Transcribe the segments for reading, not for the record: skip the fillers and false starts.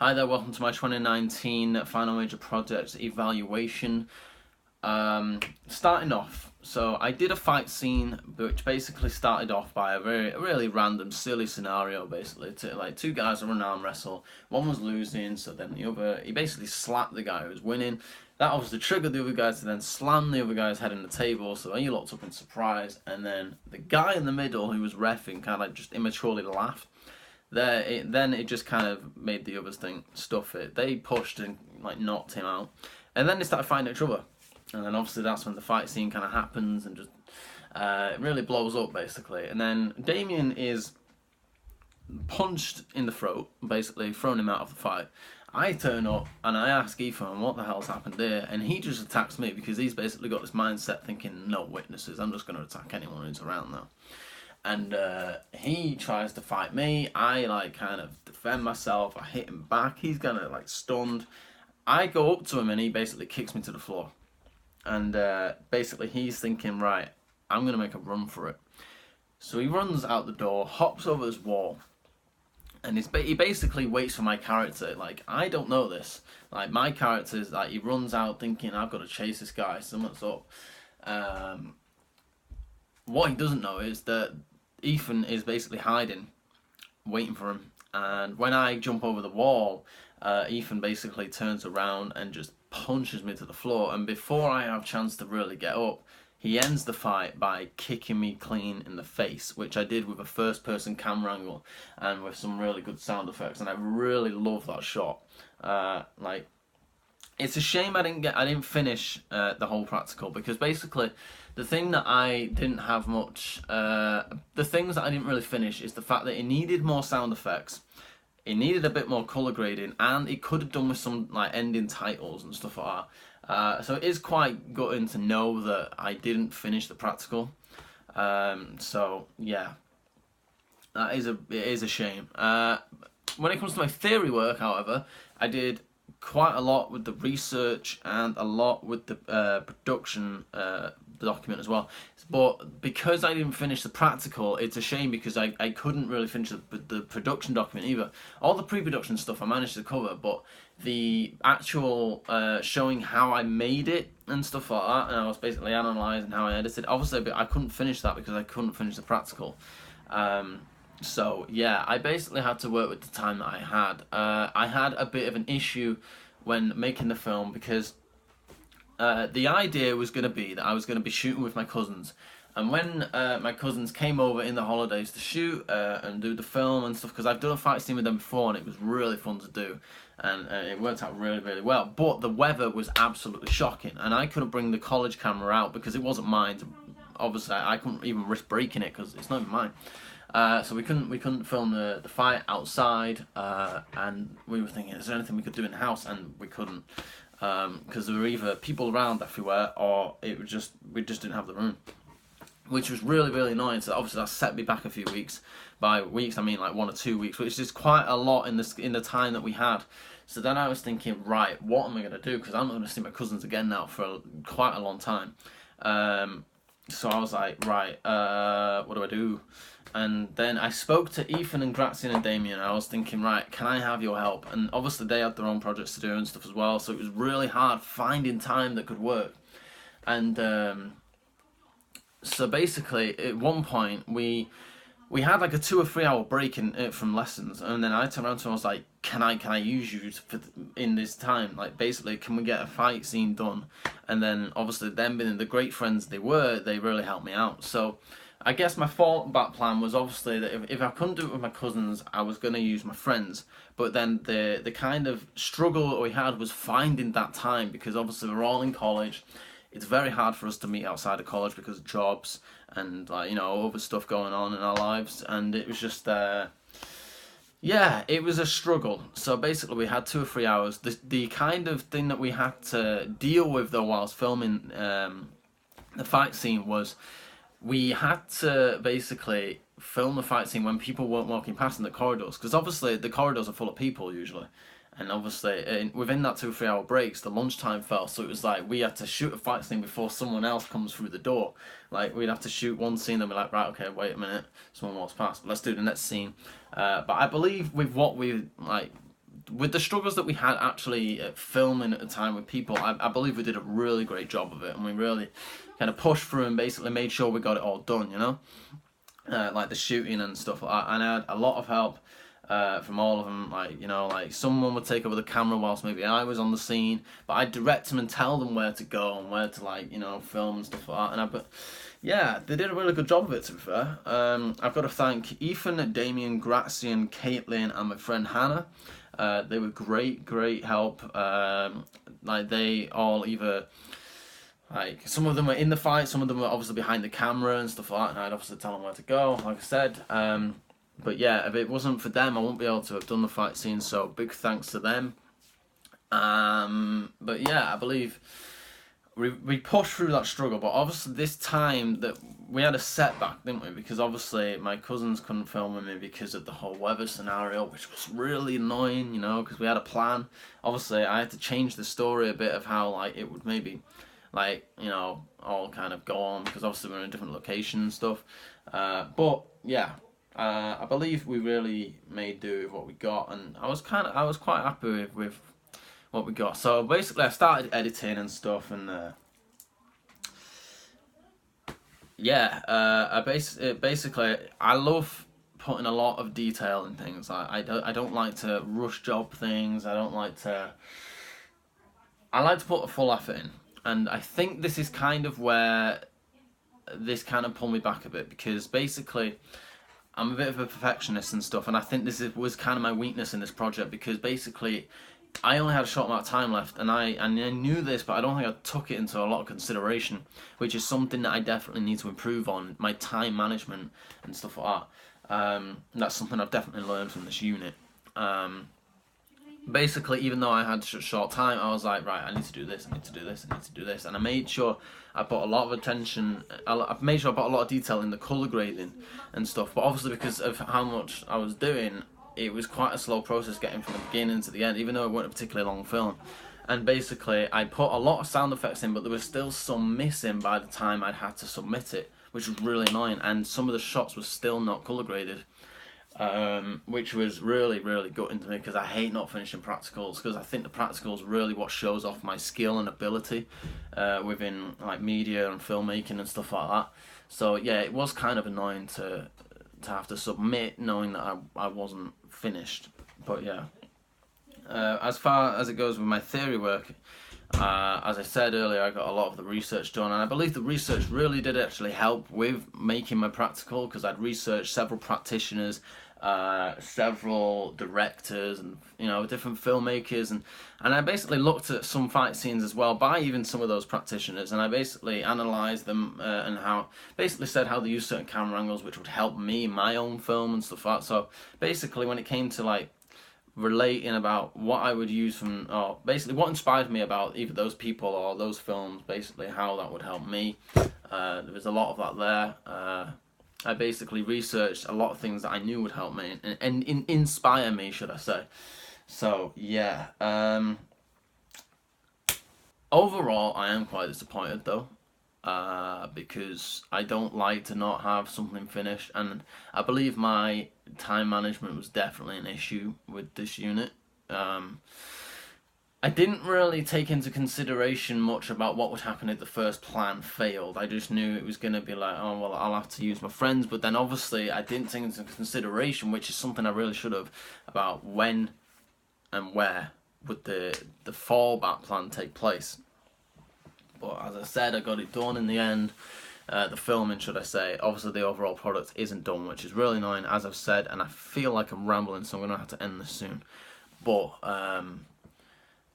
Hi there, welcome to my 2019 final major project evaluation. Starting off, so I did a fight scene which basically started off by a really random, silly scenario. Basically, like two guys are running arm wrestle. One was losing, so then the other, he basically slapped the guy who was winning. That obviously triggered the other guy to then slam the other guy's head in the table, so he locked up in surprise, and then the guy in the middle who was reffing kind of like just immaturely laughed. Then it just kind of made the others think, stuff it. They pushed and like knocked him out, and then they started fighting each other, and then obviously that's when the fight scene kind of happens and just it really blows up basically. And then Damien is punched in the throat, basically thrown him out of the fight. I turn up and I ask Ethan what the hell's happened there, and he just attacks me because he's basically got this mindset thinking no witnesses. I'm just going to attack anyone who's around now. And he tries to fight me. I like kind of defend myself. I hit him back. He's kind of like stunned. I go up to him and he basically kicks me to the floor. And basically he's thinking, right, I'm gonna make a run for it. So he runs out the door, hops over this wall, and he basically waits for my character. Like, I don't know this. Like, my character is like, he runs out thinking I've got to chase this guy. Something's up. What he doesn't know is that Ethan is basically hiding, waiting for him. And when I jump over the wall, Ethan basically turns around and just punches me to the floor. And before I have a chance to really get up, he ends the fight by kicking me clean in the face, which I did with a first-person camera angle and with some really good sound effects. And I really love that shot. Like, it's a shame I didn't finish the whole practical, because basically the thing that I didn't have much, the things that I didn't really finish is the fact that it needed more sound effects, it needed a bit more colour grading, and it could have done with some like ending titles and stuff like that. So it is quite gutting to know that I didn't finish the practical. So yeah, it is a shame. When it comes to my theory work, however, I did quite a lot with the research and a lot with the production document as well. But because I didn't finish the practical, it's a shame because I couldn't really finish the production document either. All the pre-production stuff I managed to cover, but the actual showing how I made it and stuff like that, and I was basically analysing how I edited. Obviously, I couldn't finish that because I couldn't finish the practical. So yeah, I basically had to work with the time that I had. I had a bit of an issue when making the film because the idea was going to be that I was going to be shooting with my cousins. And when my cousins came over in the holidays to shoot and do the film and stuff, because I've done a fight scene with them before and it was really fun to do, and it worked out really, really well. But the weather was absolutely shocking, and I couldn't bring the college camera out because it wasn't mine. Obviously, I couldn't even risk breaking it because it's not even mine. So we couldn't film the fight outside, and we were thinking, is there anything we could do in the house? And we couldn't, because there were either people around everywhere, or we just didn't have the room, which was really, really annoying. So obviously that set me back a few weeks. By weeks I mean like 1 or 2 weeks, which is quite a lot in the time that we had. So then I was thinking, right, what am I going to do? Because I'm not going to see my cousins again now for quite a long time. So I was like, right, what do I do? And then I spoke to Ethan and Grazian and Damien, and I was thinking, right, can I have your help? And obviously they had their own projects to do and stuff as well, so it was really hard finding time that could work. And so basically, at one point, we had like a 2 or 3 hour break from lessons, and then I turned around to him and I was like, can I use you in this time? Like, basically, can we get a fight scene done? And then obviously them being the great friends they were, they really helped me out. So I guess my fallback plan was obviously that if I couldn't do it with my cousins, I was going to use my friends. But then the kind of struggle that we had was finding that time, because obviously we're all in college. It's very hard for us to meet outside of college because of jobs and other stuff going on in our lives, and it was just yeah, it was a struggle. So basically we had 2 or 3 hours. The kind of thing that we had to deal with though whilst filming the fight scene was we had to basically film the fight scene when people weren't walking past in the corridors, because obviously the corridors are full of people usually. And obviously, within that 2 or 3 hour breaks, the lunchtime fell, so it was like we had to shoot a fight scene before someone else comes through the door. Like, we'd have to shoot one scene and be like, right, okay, wait a minute, someone walks past, let's do the next scene. But I believe with what we, like, with the struggles that we had actually filming at the time with people, I believe we did a really great job of it, and we really kind of pushed through and basically made sure we got it all done, you know, like the shooting and stuff like that. And I had a lot of help from all of them, like, you know, like someone would take over the camera whilst maybe I was on the scene, but I'd direct them and tell them where to go and where to, like, you know, film and stuff like that. But yeah, they did a really good job of it, to be fair. I've got to thank Ethan, Damien, Grazian, Caitlin, and my friend Hannah. They were great help. Like, they all either, like, some of them were in the fight, some of them were obviously behind the camera and stuff like that, and I'd obviously tell them where to go, like I said. But yeah, if it wasn't for them, I wouldn't be able to have done the fight scene, so big thanks to them. But yeah, I believe we pushed through that struggle, but obviously this time that we had a setback, didn't we? Because obviously my cousins couldn't film with me because of the whole weather scenario, which was really annoying, you know, because we had a plan. Obviously I had to change the story a bit of how, like, it would maybe, like, you know, all kind of go on, because obviously we're in a different location and stuff. But yeah, I believe we really made do with what we got, and I was quite happy with what we got. So basically I started editing and stuff, and basically I love putting a lot of detail in things. I don't like to rush job things. I like to put a full effort in, and I think this is kind of where this kind of pulled me back a bit, because basically I'm a bit of a perfectionist and stuff, and I think was kind of my weakness in this project, because basically I only had a short amount of time left, and I knew this, but I don't think I took it into a lot of consideration, which is something that I definitely need to improve on, my time management and stuff like that. That's something I've definitely learned from this unit. Basically, even though I had short time, I was like, right, I need to do this, I need to do this, I need to do this, and I made sure I put a lot of attention, I made sure I put a lot of detail in the colour grading and stuff, but obviously because of how much I was doing, it was quite a slow process getting from the beginning to the end, even though it wasn't a particularly long film. And basically, I put a lot of sound effects in, but there was still some missing by the time I'd had to submit it, which was really annoying, and some of the shots were still not colour graded. Which was really gutting to me, because I hate not finishing practicals, because I think the practicals really what shows off my skill and ability within, like, media and filmmaking and stuff like that. So yeah, it was kind of annoying to have to submit knowing that I wasn't finished. But yeah, as far as it goes with my theory work, as I said earlier, I got a lot of the research done, and I believe the research really did actually help with making my practical, because I'd researched several practitioners, several directors, and, you know, different filmmakers, and I basically looked at some fight scenes as well by even some of those practitioners, and I basically analysed them and basically said how they use certain camera angles which would help me in my own film and stuff like that. So basically when it came to, like, relating about what I would use from, or basically what inspired me about either those people or those films, basically how that would help me. There was a lot of that there. I basically researched a lot of things that I knew would help me and inspire me, should I say. So yeah, overall I am quite disappointed though. Because I don't like to not have something finished, and I believe my time management was definitely an issue with this unit. I didn't really take into consideration much about what would happen if the first plan failed. I just knew it was going to be like, oh well, I'll have to use my friends, but then obviously I didn't take into consideration, which is something I really should have, about when and where would the fallback plan take place. But as I said, I got it done in the end. The filming, should I say. Obviously the overall product isn't done, which is really annoying, as I've said, and I feel like I'm rambling, so I'm going to have to end this soon. But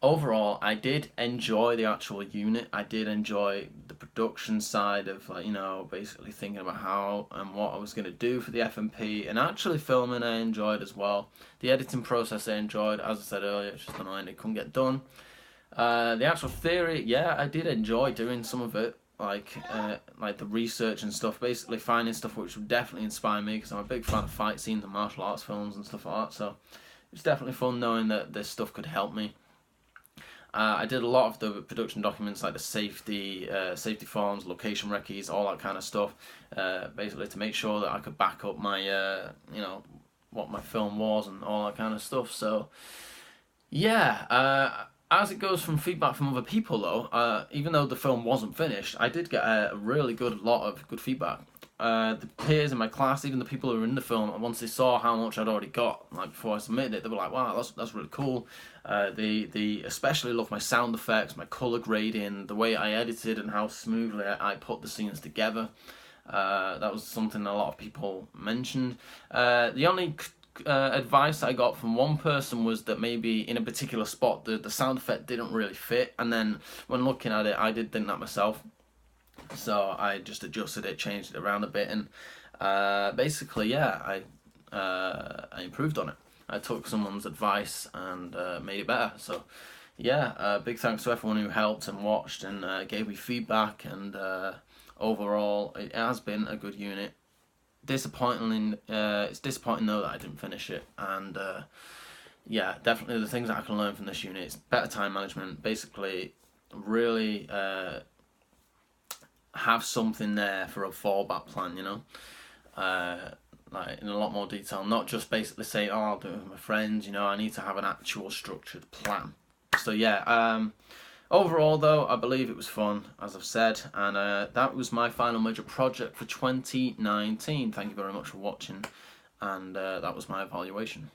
overall, I did enjoy the actual unit. I did enjoy the production side of, like, you know, basically thinking about how and what I was going to do for the FMP, and actually filming I enjoyed as well. The editing process I enjoyed, as I said earlier, it's just annoying it couldn't get done. The actual theory, yeah, I did enjoy doing some of it, like the research and stuff, basically finding stuff which would definitely inspire me, because I'm a big fan of fight scenes and martial arts films and stuff like that, so it's definitely fun knowing that this stuff could help me. I did a lot of the production documents, like the safety forms, location recce's, all that kind of stuff, basically to make sure that I could back up my, you know, what my film was and all that kind of stuff. So Yeah, as it goes from feedback from other people though, even though the film wasn't finished, I did get a really good lot of good feedback. The peers in my class, even the people who were in the film, once they saw how much I'd already got, like before I submitted it, they were like, "Wow, that's really cool." They especially loved my sound effects, my color grading, the way I edited, and how smoothly I put the scenes together. That was something a lot of people mentioned. The only advice I got from one person was that maybe in a particular spot the sound effect didn't really fit, and then when looking at it, I did think that myself. So I just adjusted it, changed it around a bit, and basically, yeah, I improved on it. I took someone's advice and made it better. So yeah, big thanks to everyone who helped and watched and gave me feedback. And overall, it has been a good unit. Disappointing. It's disappointing though that I didn't finish it. And yeah, definitely the things that I can learn from this unit is better time management. Basically, really have something there for a fallback plan. You know, like in a lot more detail, not just basically saying, "Oh, I'll do it with my friends." You know, I need to have an actual structured plan. So yeah, overall though, I believe it was fun, as I've said, and that was my final major project for 2019. Thank you very much for watching, and that was my evaluation.